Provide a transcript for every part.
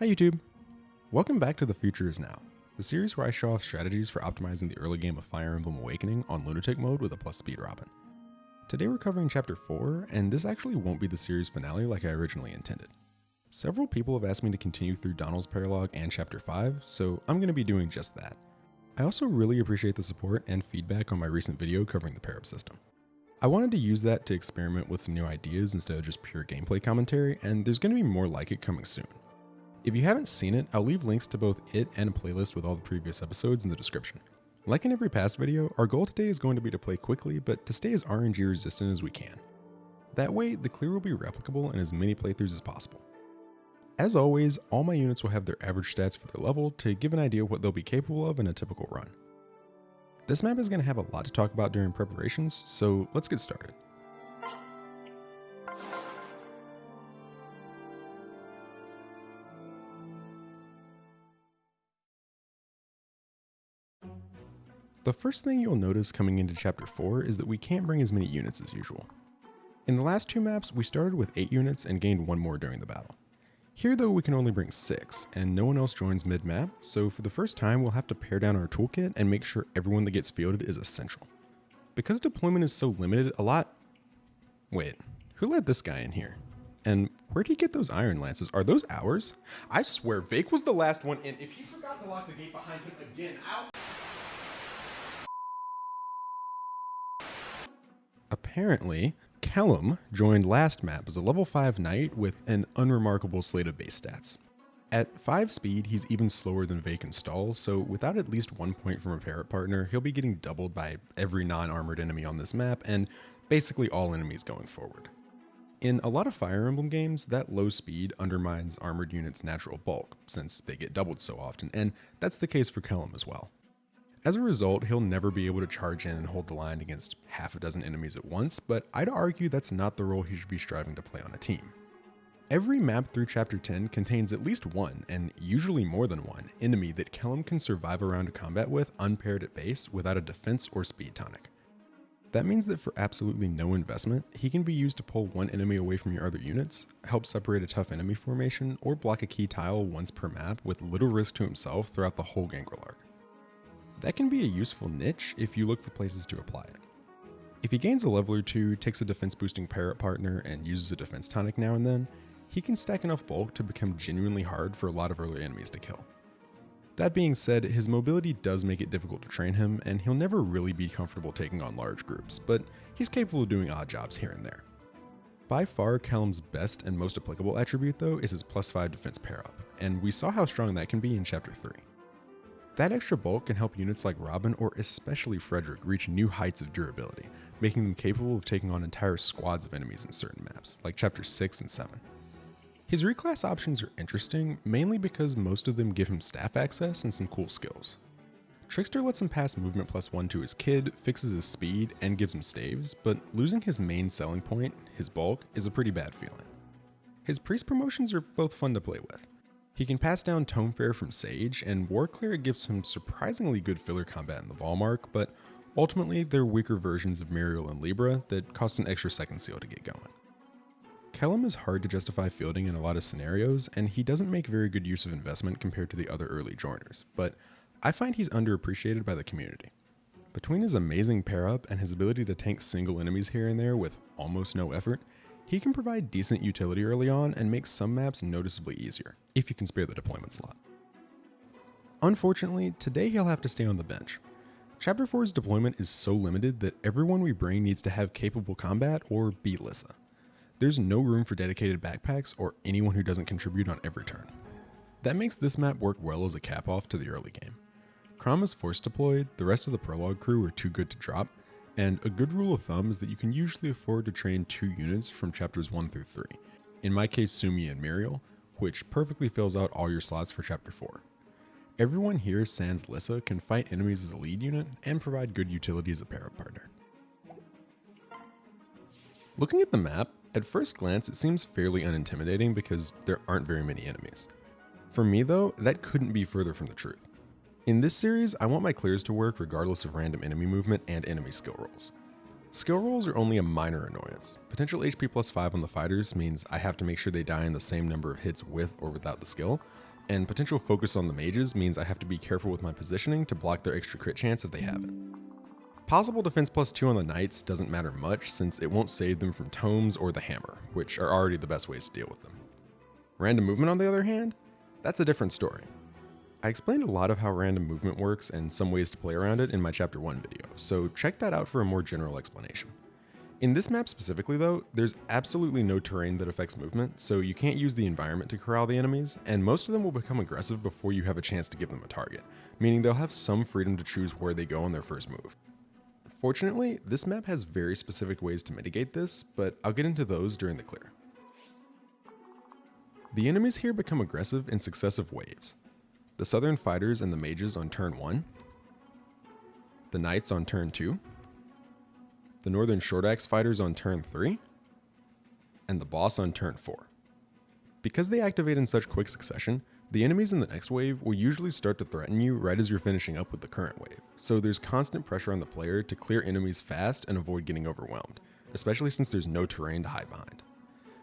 Hi YouTube! Welcome back to The Future Is Now, the series where I show off strategies for optimizing the early game of Fire Emblem Awakening on Lunatic mode with a plus speed Robin. Today we're covering Chapter 4, and this actually won't be the series finale like I originally intended. Several people have asked me to continue through Donald's Prologue and Chapter 5, so I'm going to be doing just that. I also really appreciate the support and feedback on my recent video covering the pair-up system. I wanted to use that to experiment with some new ideas instead of just pure gameplay commentary, and there's going to be more like it coming soon. If you haven't seen it, I'll leave links to both it and a playlist with all the previous episodes in the description. Like in every past video, our goal today is going to be to play quickly, but to stay as RNG resistant as we can. That way, the clear will be replicable in as many playthroughs as possible. As always, all my units will have their average stats for their level to give an idea of what they'll be capable of in a typical run. This map is going to have a lot to talk about during preparations, so let's get started. The first thing you'll notice coming into Chapter 4 is that we can't bring as many units as usual. In the last two maps, we started with 8 units and gained 1 more during the battle. Here though, we can only bring 6, and no one else joins mid-map, so for the first time we'll have to pare down our toolkit and make sure everyone that gets fielded is essential. Because deployment is so limited, Wait, who let this guy in here? And where'd he get those iron lances? Are those ours? I swear, Vake was the last one in. If he forgot to lock the gate behind him again, Apparently, Kellum joined last map as a level 5 knight with an unremarkable slate of base stats. At 5 speed, he's even slower than Vake and Stall, so without at least 1 point from a parrot partner, he'll be getting doubled by every non-armored enemy on this map, and basically all enemies going forward. In a lot of Fire Emblem games, that low speed undermines armored units' natural bulk, since they get doubled so often, and that's the case for Kellum as well. As a result, he'll never be able to charge in and hold the line against half a dozen enemies at once, but I'd argue that's not the role he should be striving to play on a team. Every map through Chapter 10 contains at least one, and usually more than one, enemy that Kellum can survive a round of combat with unpaired at base without a defense or speed tonic. That means that for absolutely no investment, he can be used to pull one enemy away from your other units, help separate a tough enemy formation, or block a key tile once per map with little risk to himself throughout the whole Gangrel arc. That can be a useful niche if you look for places to apply it. If he gains a level or 2, takes a defense boosting parrot partner, and uses a defense tonic now and then, he can stack enough bulk to become genuinely hard for a lot of early enemies to kill. That being said, his mobility does make it difficult to train him, and he'll never really be comfortable taking on large groups, but he's capable of doing odd jobs here and there. By far, Kellum's best and most applicable attribute though is his plus 5 defense pair up, and we saw how strong that can be in Chapter 3. That extra bulk can help units like Robin or especially Frederick reach new heights of durability, making them capable of taking on entire squads of enemies in certain maps, like Chapters 6 and 7. His reclass options are interesting, mainly because most of them give him staff access and some cool skills. Trickster lets him pass movement plus 1 to his kid, fixes his speed, and gives him staves, but losing his main selling point, his bulk, is a pretty bad feeling. His priest promotions are both fun to play with. He can pass down Tome Fair from Sage, and War Cleric gives him surprisingly good filler combat in the Volmark, but ultimately they're weaker versions of Muriel and Libra that cost an extra second seal to get going. Kellum is hard to justify fielding in a lot of scenarios, and he doesn't make very good use of investment compared to the other early joiners, but I find he's underappreciated by the community. Between his amazing pair-up and his ability to tank single enemies here and there with almost no effort, he can provide decent utility early on and make some maps noticeably easier, if you can spare the deployment slot. Unfortunately, today he'll have to stay on the bench. Chapter 4's deployment is so limited that everyone we bring needs to have capable combat or beat Lissa. There's no room for dedicated backpacks or anyone who doesn't contribute on every turn. That makes this map work well as a cap-off to the early game. Crom is force deployed, the rest of the Prologue crew are too good to drop, and a good rule of thumb is that you can usually afford to train 2 units from Chapters 1 through 3, in my case Sumi and Muriel, which perfectly fills out all your slots for Chapter 4. Everyone here sans Lissa can fight enemies as a lead unit and provide good utility as a pair-up partner. Looking at the map, at first glance it seems fairly unintimidating because there aren't very many enemies. For me though, that couldn't be further from the truth. In this series, I want my clears to work regardless of random enemy movement and enemy skill rolls. Skill rolls are only a minor annoyance. Potential HP plus 5 on the fighters means I have to make sure they die in the same number of hits with or without the skill, and potential focus on the mages means I have to be careful with my positioning to block their extra crit chance if they have it. Possible defense +2 on the knights doesn't matter much since it won't save them from tomes or the hammer, which are already the best ways to deal with them. Random movement on the other hand, that's a different story. I explained a lot of how random movement works and some ways to play around it in my chapter 1 video, so check that out for a more general explanation. In this map specifically though, there's absolutely no terrain that affects movement, so you can't use the environment to corral the enemies, and most of them will become aggressive before you have a chance to give them a target, meaning they'll have some freedom to choose where they go on their first move. Fortunately, this map has very specific ways to mitigate this, but I'll get into those during the clear. The enemies here become aggressive in successive waves. The southern fighters and the mages on turn 1, the knights on turn 2, the northern short axe fighters on turn 3, and the boss on turn 4. Because they activate in such quick succession, the enemies in the next wave will usually start to threaten you right as you're finishing up with the current wave, so there's constant pressure on the player to clear enemies fast and avoid getting overwhelmed, especially since there's no terrain to hide behind.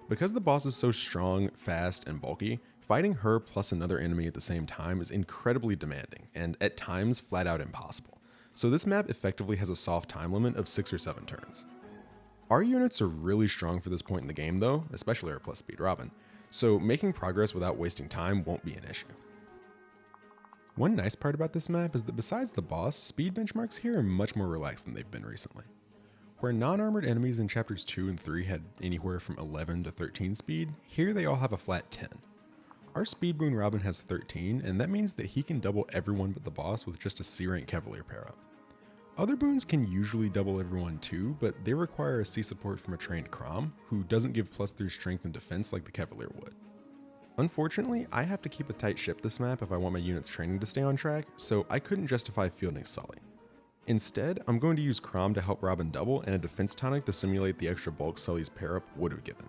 Because the boss is so strong, fast, and bulky, fighting her plus another enemy at the same time is incredibly demanding, and at times flat out impossible, so this map effectively has a soft time limit of 6 or 7 turns. Our units are really strong for this point in the game though, especially our plus speed Robin, so making progress without wasting time won't be an issue. One nice part about this map is that besides the boss, speed benchmarks here are much more relaxed than they've been recently. Where non-armored enemies in chapters 2 and 3 had anywhere from 11 to 13 speed, here they all have a flat 10. Our speed boon Robin has 13, and that means that he can double everyone but the boss with just a C-rank Cavalier pair-up. Other boons can usually double everyone too, but they require a C support from a trained Crom, who doesn't give +3 strength and defense like the Cavalier would. Unfortunately, I have to keep a tight ship this map if I want my unit's training to stay on track, so I couldn't justify fielding Sully. Instead, I'm going to use Crom to help Robin double and a defense tonic to simulate the extra bulk Sully's pair-up would have given.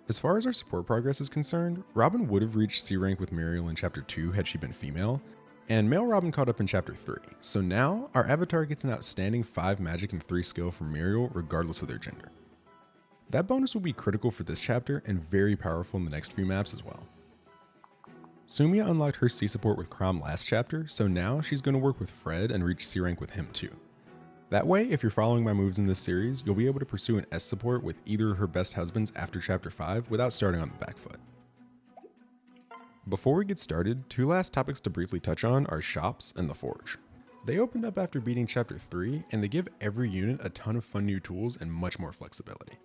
As far as our support progress is concerned, Robin would have reached C rank with Muriel in chapter 2 had she been female, and male Robin caught up in chapter 3, so now our avatar gets an outstanding 5 magic and 3 skill from Muriel regardless of their gender. That bonus will be critical for this chapter and very powerful in the next few maps as well. Sumia unlocked her C support with Crom last chapter, so now she's going to work with Fred and reach C rank with him too. That way, if you're following my moves in this series, you'll be able to pursue an S support with either of her best husbands after chapter 5 without starting on the back foot. Before we get started, 2 last topics to briefly touch on are shops and the forge. They opened up after beating chapter 3, and they give every unit a ton of fun new tools and much more flexibility.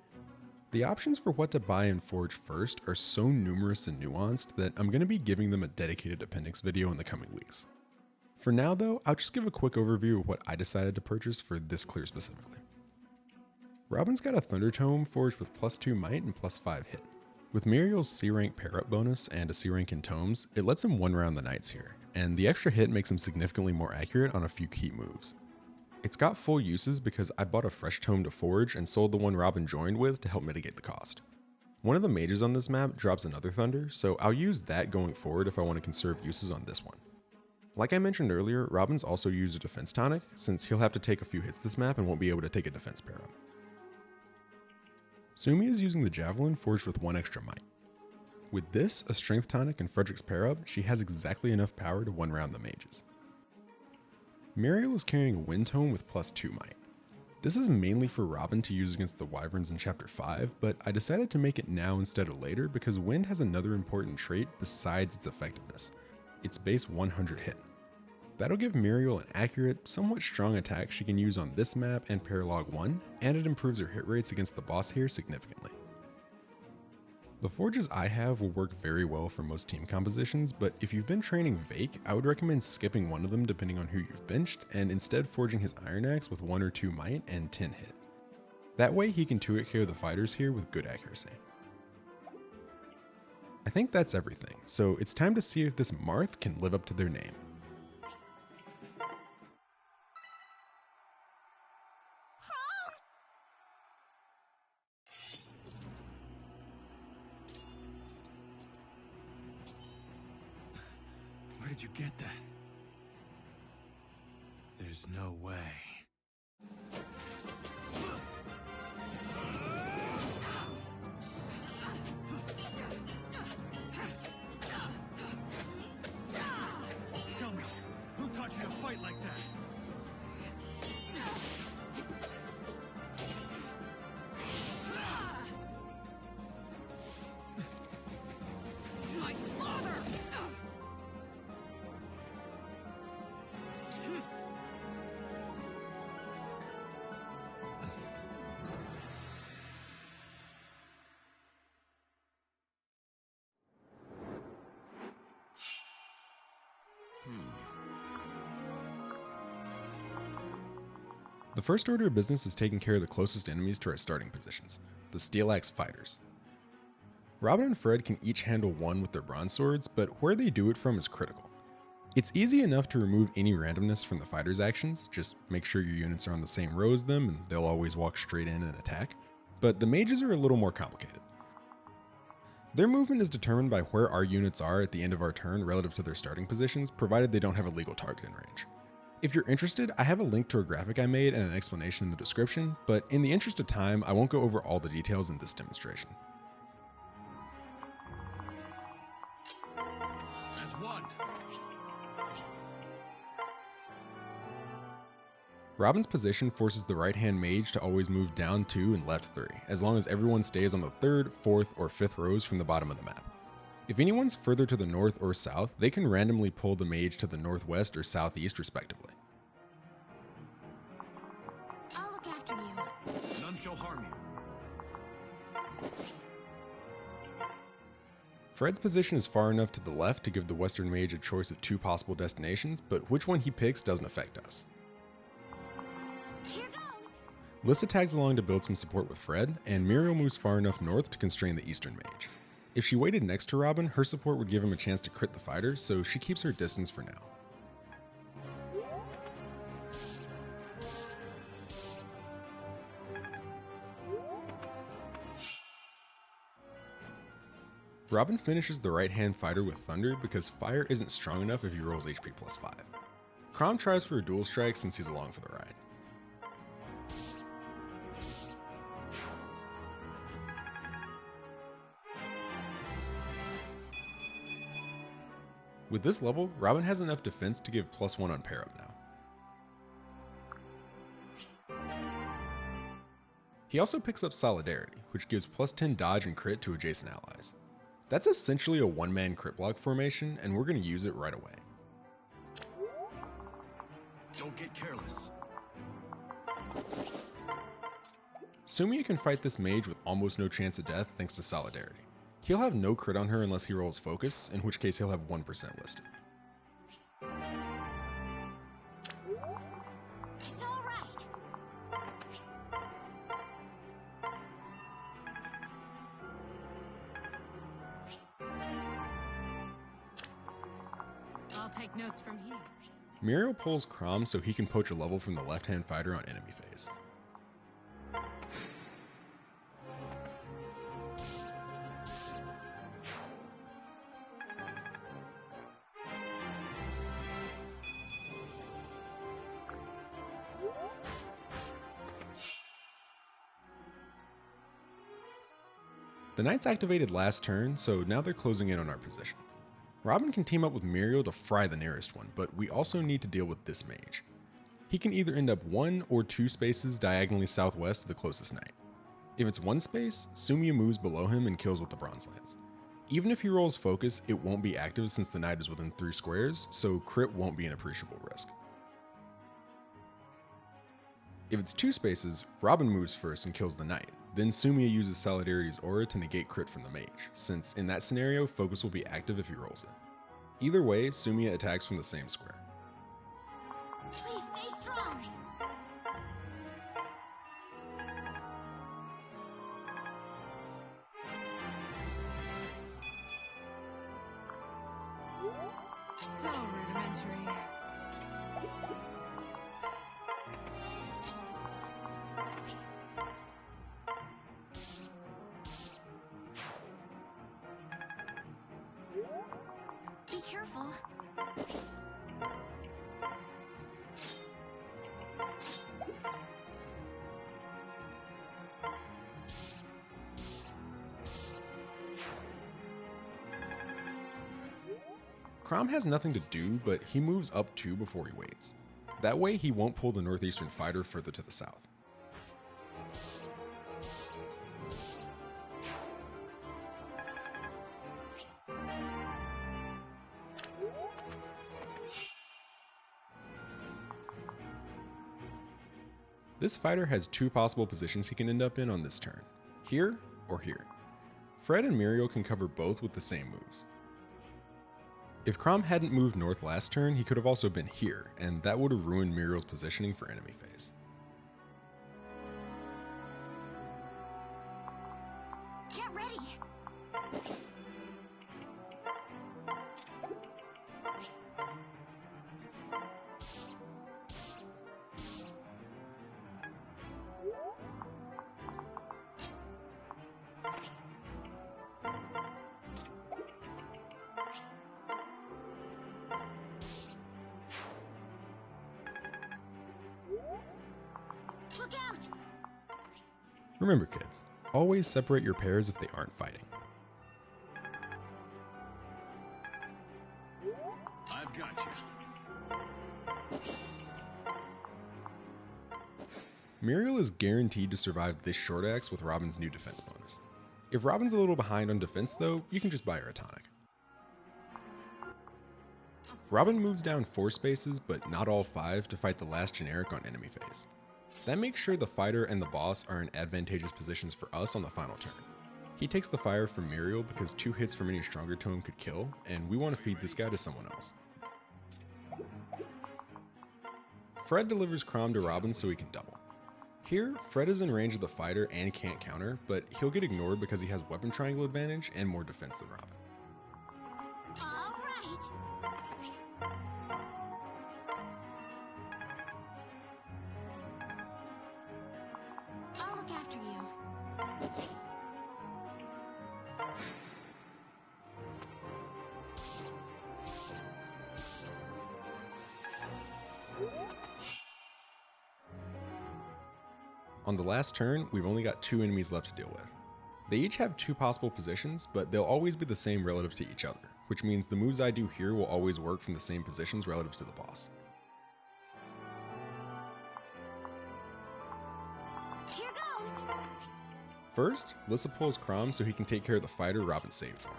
The options for what to buy in Forge first are so numerous and nuanced that I'm going to be giving them a dedicated appendix video in the coming weeks. For now though, I'll just give a quick overview of what I decided to purchase for this clear specifically. Robin's got a Thunder Tome forged with +2 might and +5 hit. With Muriel's C rank pair-up bonus and a C rank in tomes, it lets him one-round the knights here, and the extra hit makes him significantly more accurate on a few key moves. It's got full uses because I bought a fresh tome to forge and sold the one Robin joined with to help mitigate the cost. One of the mages on this map drops another Thunder, so I'll use that going forward if I want to conserve uses on this one. Like I mentioned earlier, Robin's also used a defense tonic, since he'll have to take a few hits this map and won't be able to take a defense pair-up. Sumi is using the Javelin forged with 1 extra might. With this, a strength tonic, and Frederick's pair-up, she has exactly enough power to one-round the mages. Muriel is carrying a Wind Tome with +2 might. This is mainly for Robin to use against the Wyverns in chapter 5, but I decided to make it now instead of later because Wind has another important trait besides its effectiveness. Its base 100 hit. That'll give Muriel an accurate, somewhat strong attack she can use on this map and Prologue 1, and it improves her hit rates against the boss here significantly. The forges I have will work very well for most team compositions, but if you've been training Vake, I would recommend skipping one of them depending on who you've benched, and instead forging his Iron Axe with 1 or 2 might and 10 hit. That way he can 2-hit KO the fighters here with good accuracy. I think that's everything, so it's time to see if this Marth can live up to their name. Where did you get that? There's no way. The first order of business is taking care of the closest enemies to our starting positions, the Steel Axe Fighters. Robin and Fred can each handle one with their bronze swords, but where they do it from is critical. It's easy enough to remove any randomness from the fighters' actions, just make sure your units are on the same row as them and they'll always walk straight in and attack, but the mages are a little more complicated. Their movement is determined by where our units are at the end of our turn relative to their starting positions, provided they don't have a legal target in range. If you're interested, I have a link to a graphic I made and an explanation in the description, but in the interest of time, I won't go over all the details in this demonstration. As one. Robin's position forces the right-hand mage to always move down 2 and left 3, as long as everyone stays on the 3rd, 4th, or 5th rows from the bottom of the map. If anyone's further to the north or south, they can randomly pull the mage to the northwest or southeast respectively. I'll look after you. None shall harm you. Fred's position is far enough to the left to give the western mage a choice of 2 possible destinations, but which one he picks doesn't affect us. Here goes. Lissa tags along to build some support with Fred, and Muriel moves far enough north to constrain the eastern mage. If she waited next to Robin, her support would give him a chance to crit the fighter, so she keeps her distance for now. Robin finishes the right-hand fighter with Thunder because fire isn't strong enough if he rolls HP plus 5. Crom tries for a dual strike since he's along for the ride. With this level, Robin has enough defense to give +1 on pair up now. He also picks up Solidarity, which gives +10 dodge and crit to adjacent allies. That's essentially a one-man crit block formation, and we're going to use it right away. Don't get careless. Sumia can fight this mage with almost no chance of death thanks to Solidarity. He'll have no crit on her unless he rolls Focus, in which case he'll have 1% listed. It's all right. I'll take notes from here. Muriel pulls Crom so he can poach a level from the left-hand fighter on enemy phase. The Knights activated last turn, so now they're closing in on our position. Robin can team up with Muriel to fry the nearest one, but we also need to deal with this mage. He can either end up 1 or 2 spaces diagonally southwest of the closest knight. If it's 1 space, Sumia moves below him and kills with the Bronze Lance. Even if he rolls Focus, it won't be active since the knight is within 3 squares, so crit won't be an appreciable risk. If it's 2 spaces, Robin moves first and kills the knight. Then Sumia uses Solidarity's aura to negate crit from the mage, since in that scenario, Focus will be active if he rolls it. Either way, Sumia attacks from the same square. Please stay strong. So rudimentary. Be careful. Crom has nothing to do, but he moves up 2 before he waits. That way he won't pull the northeastern fighter further to the south. This fighter has 2 possible positions he can end up in on this turn, here or here. Fred and Muriel can cover both with the same moves. If Crom hadn't moved north last turn, he could have also been here, and that would have ruined Muriel's positioning for enemy phase. Look out! Remember kids, always separate your pairs if they aren't fighting. I've got you. Muriel is guaranteed to survive this short axe with Robin's new defense bonus. If Robin's a little behind on defense though, you can just buy her a tonic. Robin moves down 4 spaces, but not all 5 to fight the last generic on enemy phase. That makes sure the fighter and the boss are in advantageous positions for us on the final turn. He takes the fire from Muriel because 2 hits from any stronger to him could kill, and we want to feed this guy to someone else. Fred delivers Crom to Robin so he can double. Here, Fred is in range of the fighter and can't counter, but he'll get ignored because he has weapon triangle advantage and more defense than Robin. All right. I'll look after you. On the last turn, we've only got 2 enemies left to deal with. They each have 2 possible positions, but they'll always be the same relative to each other, which means the moves I do here will always work from the same positions relative to the boss. Here goes. First, Lissa pulls Crom so he can take care of the fighter Robin saved for him.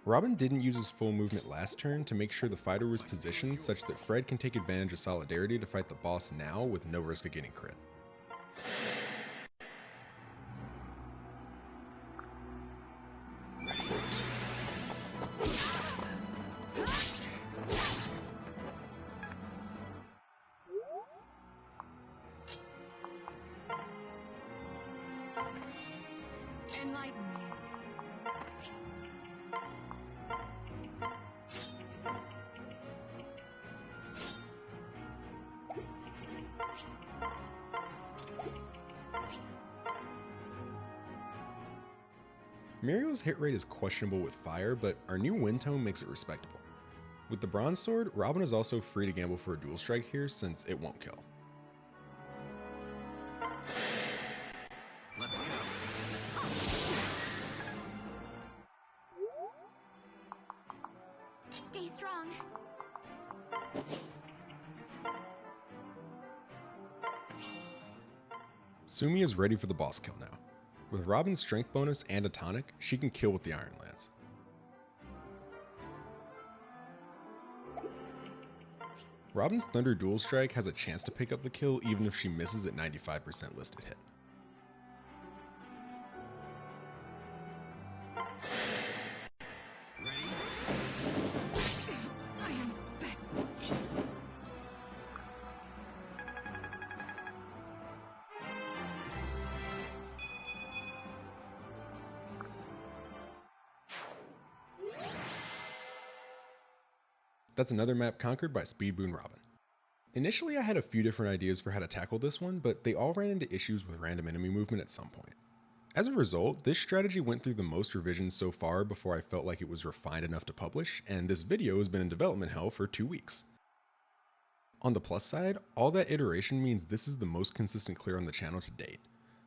Robin didn't use his full movement last turn to make sure the fighter was positioned such that Fred can take advantage of solidarity to fight the boss now with no risk of getting crit. Enlighten me. Muriel's hit rate is questionable with fire, but our new wind tone makes it respectable. With the bronze sword, Robin is also free to gamble for a dual strike here since it won't kill. Let's go. Stay strong. Sumi is ready for the boss kill now. With Robin's strength bonus and a tonic, she can kill with the Iron Lance. Robin's Thunder Dual Strike has a chance to pick up the kill even if she misses at 95% listed hit. Ready? I am best. That's another map conquered by Speed Boon Robin. Initially I had a few different ideas for how to tackle this one, but they all ran into issues with random enemy movement at some point. As a result, this strategy went through the most revisions so far before I felt like it was refined enough to publish, and this video has been in development hell for 2 weeks. On the plus side, all that iteration means this is the most consistent clear on the channel to date.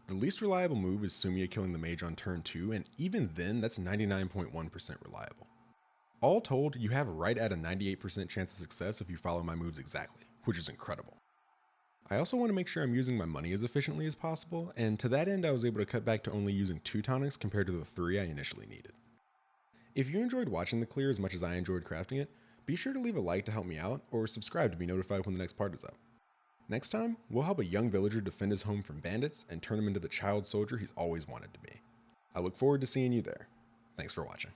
The least reliable move is Sumia killing the mage on turn 2, and even then that's 99.1% reliable. All told, you have right at a 98% chance of success if you follow my moves exactly, which is incredible. I also want to make sure I'm using my money as efficiently as possible, and to that end I was able to cut back to only using 2 tonics compared to the 3 I initially needed. If you enjoyed watching the clear as much as I enjoyed crafting it, be sure to leave a like to help me out, or subscribe to be notified when the next part is up. Next time, we'll help a young villager defend his home from bandits and turn him into the child soldier he's always wanted to be. I look forward to seeing you there. Thanks for watching.